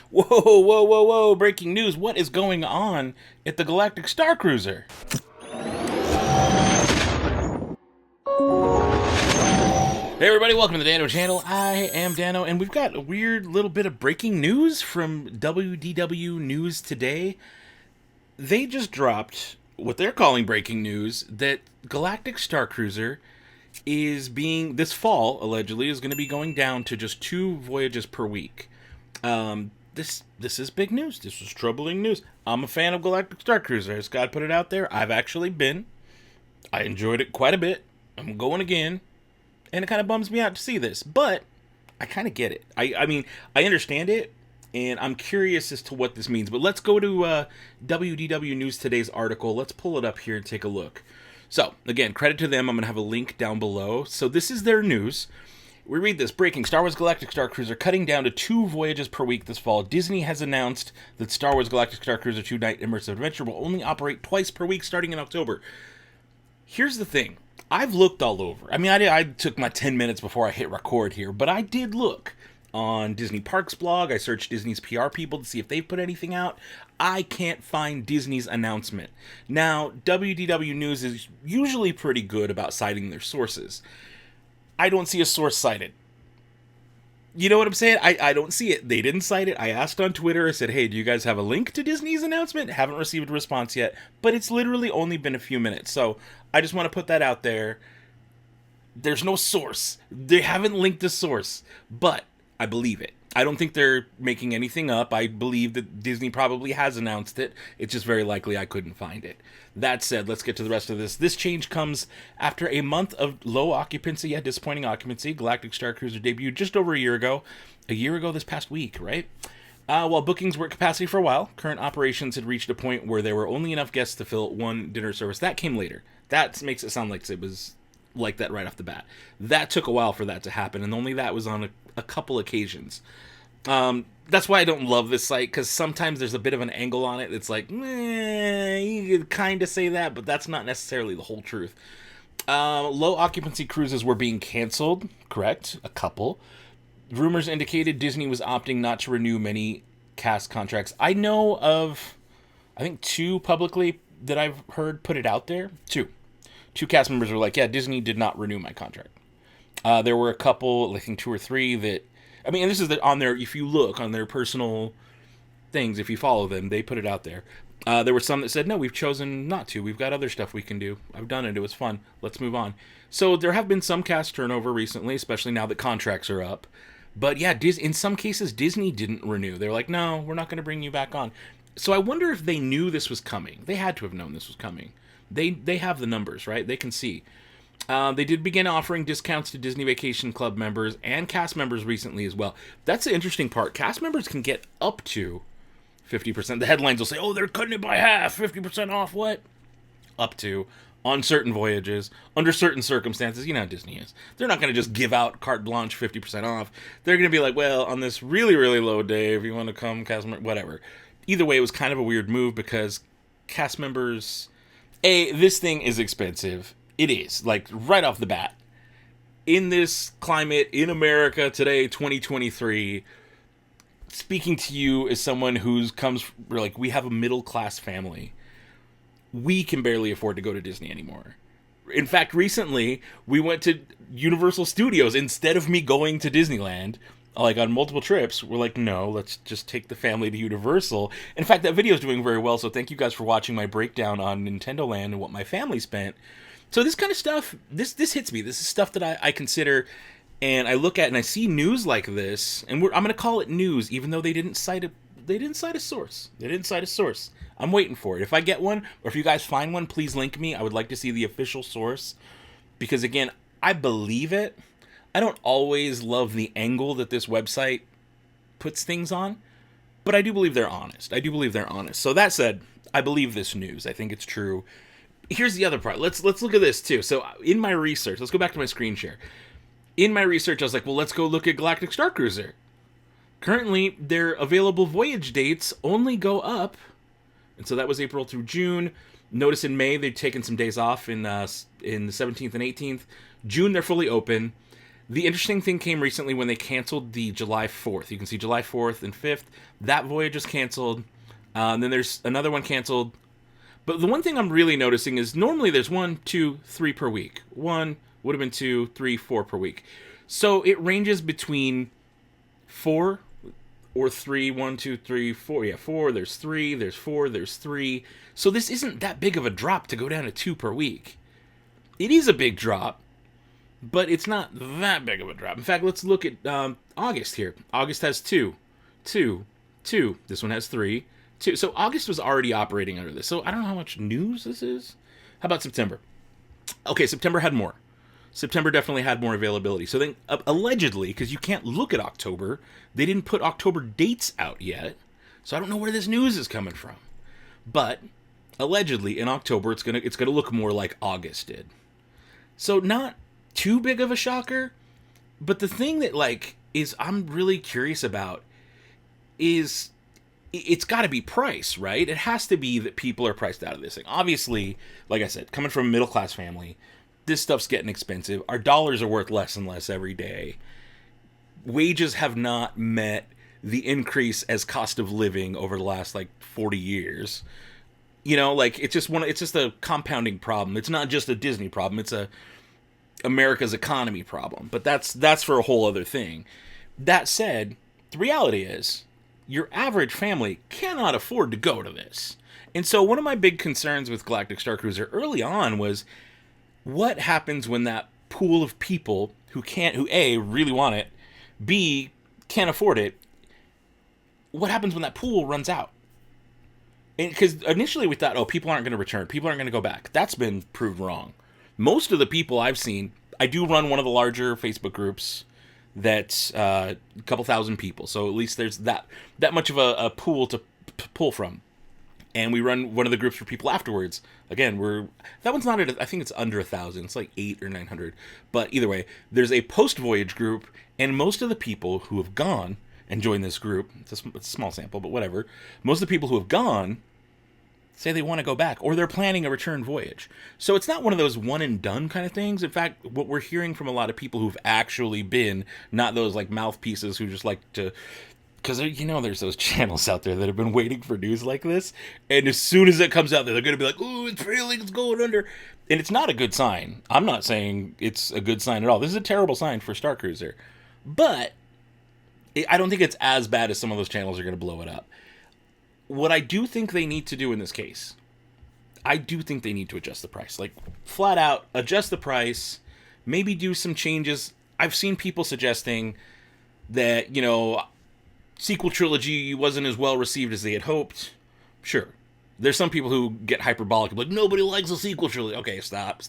Whoa, whoa, whoa, whoa, breaking news. What is going on at the Galactic Starcruiser? Hey everybody, welcome to the Dano channel. I am Dano, and we've got a weird little bit of breaking news from WDW News today. They just dropped what they're calling breaking news that Galactic Starcruiser is being, this fall, allegedly, is going to be going down to just 2 voyages per week. This is big news. This is troubling news. I'm a fan of Galactic Starcruiser. I just gotta put it out there. I've actually been. I enjoyed it quite a bit. I'm going again. And it kind of bums me out to see this, but I kind of get it. I mean, I understand it, and I'm curious as to what this means. But let's go to WDW News Today's article. Let's pull it up here and take a look. So, again, credit to them. I'm going to have a link down below. So this is their news. We read this. Breaking. Star Wars Galactic Starcruiser cutting down to 2 voyages per week this fall. Disney has announced that Star Wars Galactic Starcruiser 2-night immersive adventure will only operate twice per week starting in October. Here's the thing. I've looked all over. I mean, I took my 10 minutes before I hit record here, but I did look on Disney Parks blog. I searched Disney's PR people to see if they've put anything out. I can't find Disney's announcement. Now, WDW News is usually pretty good about citing their sources. I don't see a source cited. You know what I'm saying? I don't see it. They didn't cite it. I asked on Twitter. I said, hey, do you guys have a link to Disney's announcement? Haven't received a response yet, but it's literally only been a few minutes. So I just want to put that out there. There's no source. They haven't linked the source, but I believe it. I don't think they're making anything up. I believe that Disney probably has announced it. It's just very likely I couldn't find it. That said, let's get to the rest of this. This change comes after a month of low occupancy, disappointing occupancy. Galactic Starcruiser debuted just over a year ago. A year ago this past week, right? While bookings were at capacity for a while, current operations had reached a point where there were only enough guests to fill 1 dinner service. That came later. That makes it sound like it was like that right off the bat. That took a while for that to happen, and only that was on a couple occasions. That's why I don't love this site, because sometimes there's a bit of an angle on it that's like, you could kind of say that, but that's not necessarily the whole truth. Low occupancy cruises were being canceled, correct? A couple. Rumors indicated Disney was opting not to renew many cast contracts. I know of, I think 2 publicly that I've heard put it out there. 2 cast members were like, yeah, Disney did not renew my contract. There were a couple, I think 2 or 3 that, I mean, and this is on their, if you look on their personal things, if you follow them, they put it out there. There were some that said, no, we've chosen not to. We've got other stuff we can do. I've done it. It was fun. Let's move on. So there have been some cast turnover recently, especially now that contracts are up. But yeah, in some cases, Disney didn't renew. They're like, no, we're not going to bring you back on. So I wonder if they knew this was coming. They had to have known this was coming. They have the numbers, right? They can see. They did begin offering discounts to Disney Vacation Club members and cast members recently as well. That's the interesting part. Cast members can get up to 50%. The headlines will say, oh, they're cutting it by half, 50% off what? Up to, on certain voyages, under certain circumstances. You know how Disney is. They're not going to just give out carte blanche 50% off. They're going to be like, well, on this really, really low day, if you want to come, cast member, whatever. Either way, it was kind of a weird move because cast members, this thing is expensive. It is, like, right off the bat. In this climate, in America today, 2023, speaking to you as someone who's like, we have a middle-class family. We can barely afford to go to Disney anymore. In fact, recently, we went to Universal Studios. Instead of me going to Disneyland, like, on multiple trips, we're like, no, let's just take the family to Universal. In fact, that video is doing very well, so thank you guys for watching my breakdown on Nintendo Land and what my family spent. So this kind of stuff, this hits me. This is stuff that I consider, and I look at and I see news like this, and I'm going to call it news, even though they didn't cite a source. They didn't cite a source. I'm waiting for it. If I get one, or if you guys find one, please link me. I would like to see the official source, because again, I believe it. I don't always love the angle that this website puts things on, but I do believe they're honest. So that said, I believe this news. I think it's true. Here's the other part. Let's look at this too. So in my research, let's go back to my screen share. In my research, I was like, well, let's go look at Galactic Starcruiser. Currently, their available voyage dates only go up, and so that was April through June. Notice in May they've taken some days off in the 17th and 18th. June they're fully open. The interesting thing came recently when they canceled the July 4th. You can see July 4th and 5th. That voyage is canceled. And then there's another one canceled. But the one thing I'm really noticing is normally there's 1, 2, 3 per week. 1 would have been 2, 3, 4 per week. So it ranges between 4 or 3, 1, 2, 3, 4. Yeah, 4, there's 3, there's 4, there's 3. So this isn't that big of a drop to go down to 2 per week. It is a big drop, but it's not that big of a drop. In fact, let's look at August here. August has 2, 2, 2. This one has 3, 2. So August was already operating under this. So I don't know how much news this is. How about September? Okay, September had more. September definitely had more availability. So then, allegedly, because you can't look at October, they didn't put October dates out yet. So I don't know where this news is coming from. But allegedly, in October, it's gonna look more like August did. So not too big of a shocker. But the thing that is I'm really curious about is it's got to be price, right? It has to be that people are priced out of this thing. Obviously, like I said, coming from a middle class family, this stuff's getting expensive. Our dollars are worth less and less every day. Wages have not met the increase as cost of living over the last 40 years. It's just a compounding problem. It's not just a Disney problem. It's a America's economy problem. But that's for a whole other thing. That said, the reality is your average family cannot afford to go to this. And so one of my big concerns with Galactic Starcruiser early on was, what happens when that pool of people who A, really want it, B, can't afford it, what happens when that pool runs out? Because initially we thought, people aren't going to return, people aren't going to go back. That's been proved wrong. Most of the people I've seen, I do run one of the larger Facebook groups that's a couple thousand people, so at least there's that much of a pool to pull from. And we run one of the groups for people afterwards. Again, that one's not I think it's under 1,000. It's like 800 or 900. But either way, there's a post-voyage group, and most of the people who have gone and joined this group, it's a small sample, but whatever, most of the people who have gone say they want to go back, or they're planning a return voyage. So it's not one of those one and done kind of things. In fact, what we're hearing from a lot of people who've actually been, not those mouthpieces who just like to, because there's those channels out there that have been waiting for news like this, and as soon as it comes out, they're going to be like, "Oh, it's failing, it's going under," and it's not a good sign. I'm not saying it's a good sign at all. This is a terrible sign for Starcruiser, but I don't think it's as bad as some of those channels are going to blow it up. What I do think they need to do in this case, I do think they need to adjust the price, flat out adjust the price, maybe do some changes. I've seen people suggesting that sequel trilogy wasn't as well received as they had hoped. Sure. There's some people who get hyperbolic, nobody likes a sequel trilogy. Okay, stop.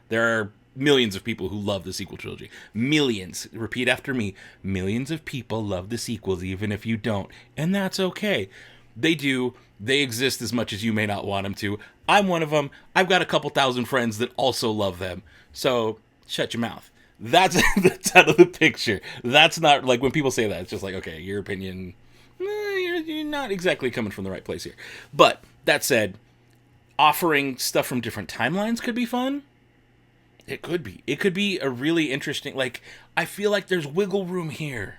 There are millions of people who love the sequel trilogy. Millions. Repeat after me. Millions of people love the sequels, even if you don't. And that's okay. They do. They exist as much as you may not want them to. I'm one of them. I've got a couple thousand friends that also love them. So, shut your mouth. That's out of the picture. That's not, when people say that, it's just okay, your opinion, you're not exactly coming from the right place here. But, that said, offering stuff from different timelines could be fun. It could be. It could be a really interesting, I feel like there's wiggle room here.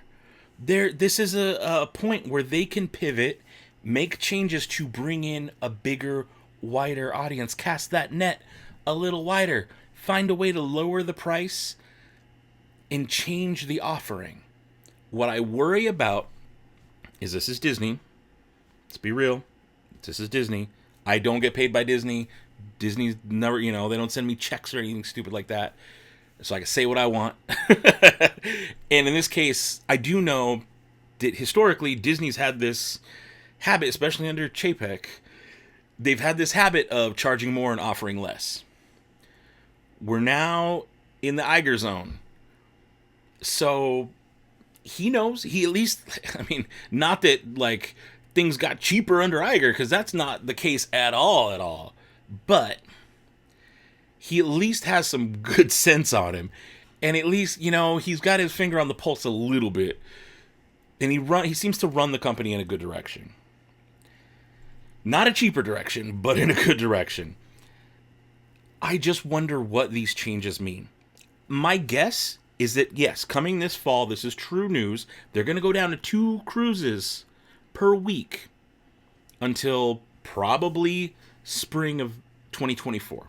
This is a point where they can pivot, make changes to bring in a bigger, wider audience, cast that net a little wider, find a way to lower the price, and change the offering. What I worry about is this is Disney. Let's be real. This is Disney. I don't get paid by Disney. Disney's never, they don't send me checks or anything stupid like that. So I can say what I want. And in this case, I do know that historically Disney's had this habit, especially under Chapek, they've had this habit of charging more and offering less. We're now in the Iger zone. So he knows, he at least, not that things got cheaper under Iger, because that's not the case at all. But he at least has some good sense on him. And at least, he's got his finger on the pulse a little bit. And he seems to run the company in a good direction. Not a cheaper direction, but in a good direction. I just wonder what these changes mean. My guess is that, yes, coming this fall, this is true news, they're going to go down to 2 cruises per week until probably spring of 2024.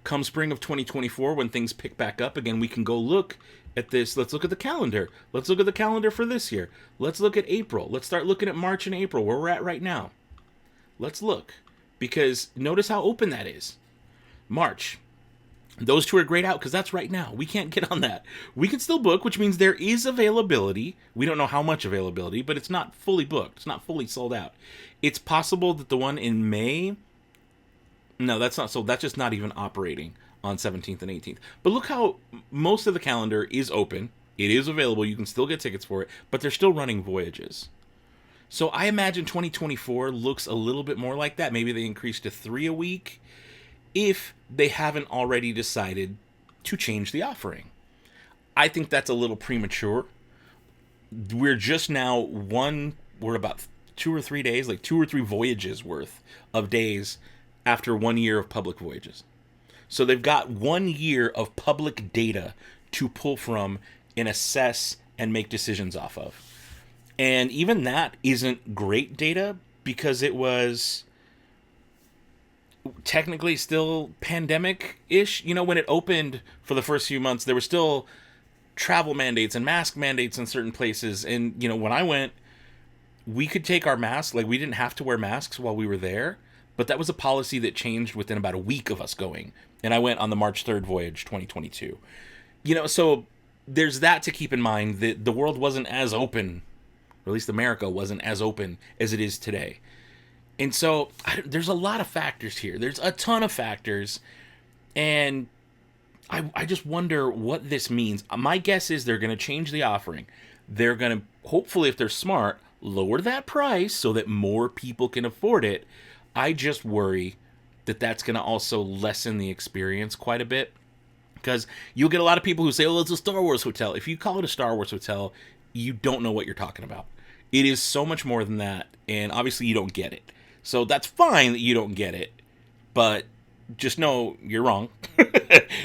Come spring of 2024, when things pick back up again, we can go look at this. Let's look at the calendar. Let's look at the calendar for this year. Let's look at April. Let's start looking at March and April, where we're at right now. Let's look. Because notice how open that is. March. Those 2 are grayed out because that's right now. We can't get on that. We can still book, which means there is availability. We don't know how much availability, but it's not fully booked. It's not fully sold out. It's possible that the one in May... No, that's not sold. That's just not even operating on 17th and 18th. But look how most of the calendar is open. It is available. You can still get tickets for it, but they're still running voyages. So I imagine 2024 looks a little bit more like that. Maybe they increase to 3 a week if they haven't already decided to change the offering. I think that's a little premature. We're just now we're about 2 or 3 days, like 2 or 3 voyages worth of days after 1 year of public voyages. So they've got 1 year of public data to pull from and assess and make decisions off of. And even that isn't great data because it was technically still pandemic-ish. You know, when it opened for the first few months, there were still travel mandates and mask mandates in certain places. And, you know, when I went, we could take our masks. Like, we didn't have to wear masks while we were there. But that was a policy that changed within about a week of us going. And I went on the March 3rd voyage, 2022. You know, so there's that to keep in mind, that the world wasn't as open, or at least America wasn't as open as it is today. And so there's a lot of factors here. There's a ton of factors. And I just wonder what this means. My guess is they're going to change the offering. They're going to, hopefully, if they're smart, lower that price so that more people can afford it. I just worry that that's going to also lessen the experience quite a bit. Because you'll get a lot of people who say, oh, it's a Star Wars hotel. If you call it a Star Wars hotel, you don't know what you're talking about. It is so much more than that. And obviously you don't get it. So that's fine that you don't get it. But just know you're wrong.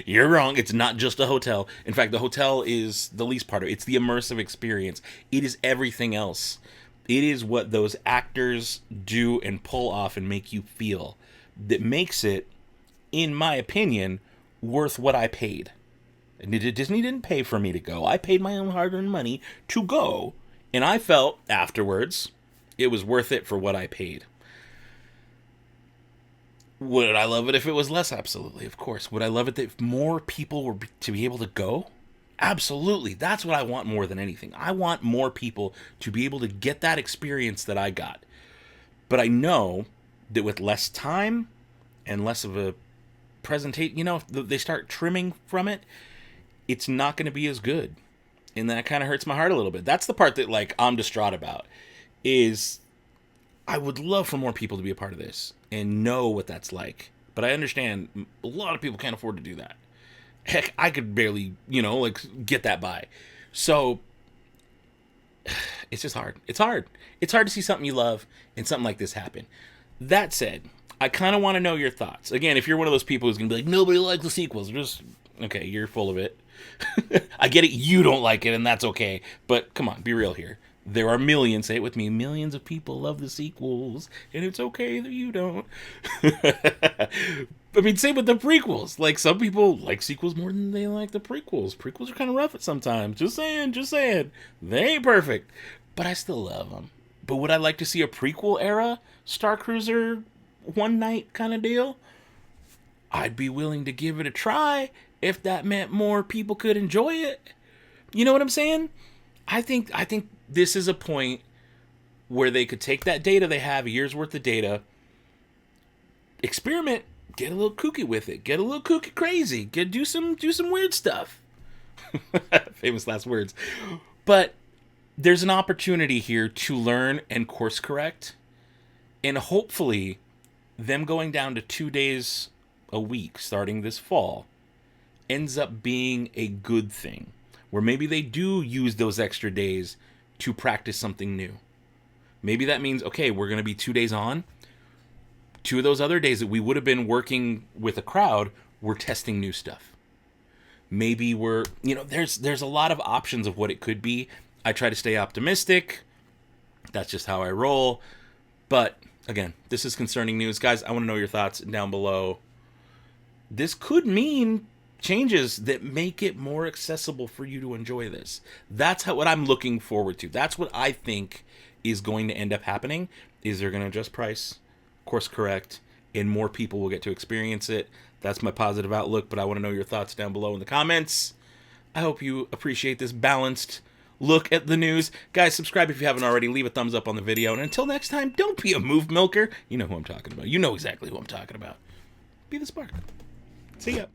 You're wrong. It's not just a hotel. In fact, the hotel is the least part of it. It's the immersive experience. It is everything else. It is what those actors do and pull off and make you feel that makes it, in my opinion, worth what I paid. And Disney didn't pay for me to go. I paid my own hard-earned money to go, and I felt afterwards it was worth it for what I paid. Would I love it if it was less? Absolutely, of course. Would I love it if more people were to be able to go? Absolutely. That's what I want more than anything. I want more people to be able to get that experience that I got. But I know that with less time and less of a presentation, you know, if they start trimming from it, it's not going to be as good. And that kind of hurts my heart a little bit. That's the part that, like, I'm distraught about, is I would love for more people to be a part of this and know what that's like. But I understand a lot of people can't afford to do that. Heck, I could barely, you know, like, get that by. So it's just hard. It's hard. It's hard to see something you love and something like this happen. That said, I kind of want to know your thoughts. Again, if you're one of those people who's going to be like, nobody likes the sequels, just, okay, you're full of it. I get it, you don't like it, and that's okay. But come on, be real here. There are millions, say it with me, millions of people love the sequels, and it's okay that you don't. I mean, same with the prequels. Like, some people like sequels more than they like the prequels. Prequels are kind of rough at sometimes. Just saying. They ain't perfect. But I still love them. But would I like to see a prequel era Starcruiser one night kind of deal? I'd be willing to give it a try if that meant more people could enjoy it. You know what I'm saying? I think this is a point where they could take that data they have, a year's worth of data, experiment, get a little kooky with it, get a little kooky crazy, do some weird stuff. Famous last words. But there's an opportunity here to learn and course correct, and hopefully them going down to 2 days a week starting this fall ends up being a good thing, where maybe they do use those extra days to practice something new. Maybe that means, okay, we're going to be 2 days on. 2 of those other days that we would have been working with a crowd, we're testing new stuff. Maybe we're, there's a lot of options of what it could be. I try to stay optimistic. That's just how I roll. But again, this is concerning news. Guys, I want to know your thoughts down below. This could mean changes that make it more accessible for you to enjoy this. That's what I'm looking forward to. That's what I think is going to end up happening. Is they're going to adjust price, course correct, and more people will get to experience it. That's my positive outlook, but I want to know your thoughts down below in the comments. I hope you appreciate this balanced look at the news. Guys, subscribe if you haven't already. Leave a thumbs up on the video. And until next time, don't be a move milker. You know who I'm talking about. You know exactly who I'm talking about. Be the spark. See ya.